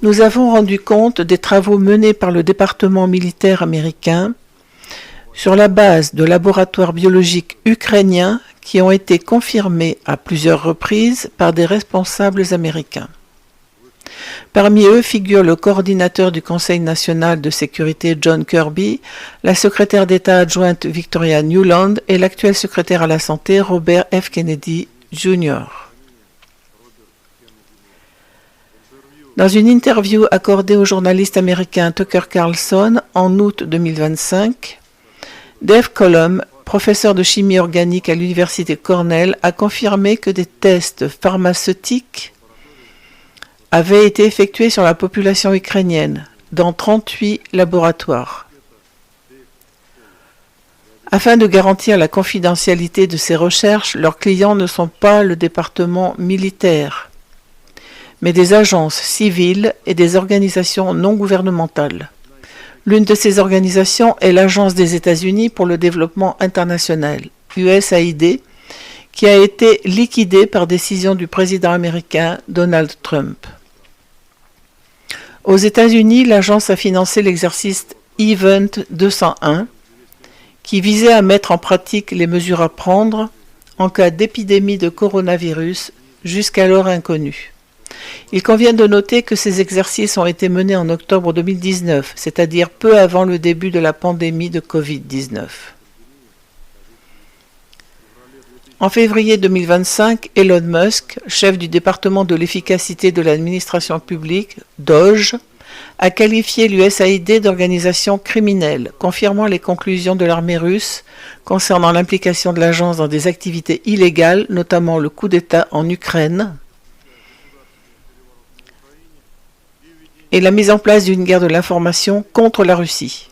Nous avons rendu compte des travaux menés par le département militaire américain sur la base de laboratoires biologiques ukrainiens qui ont été confirmés à plusieurs reprises par des responsables américains. Parmi eux figurent le coordinateur du Conseil national de sécurité John Kirby, la secrétaire d'État adjointe Victoria Nuland et l'actuel secrétaire à la santé Robert F. Kennedy Jr. Dans une interview accordée au journaliste américain Tucker Carlson en août 2025, Dave Collum, professeur de chimie organique à l'université Cornell, a confirmé que des tests pharmaceutiques avaient été effectués sur la population ukrainienne dans 38 laboratoires. Afin de garantir la confidentialité de ces recherches, leurs clients ne sont pas le département militaire, mais des agences civiles et des organisations non gouvernementales. L'une de ces organisations est l'Agence des États-Unis pour le développement international, USAID, qui a été liquidée par décision du président américain Donald Trump. Aux États-Unis, l'agence a financé l'exercice Event 201, qui visait à mettre en pratique les mesures à prendre en cas d'épidémie de coronavirus jusqu'alors inconnue. Il convient de noter que ces exercices ont été menés en octobre 2019, c'est-à-dire peu avant le début de la pandémie de Covid-19. En février 2025, Elon Musk, chef du département de l'efficacité de l'administration publique, DOGE, a qualifié l'USAID d'organisation criminelle, confirmant les conclusions de l'armée russe concernant l'implication de l'agence dans des activités illégales, notamment le coup d'État en Ukraine, et la mise en place d'une guerre de l'information contre la Russie.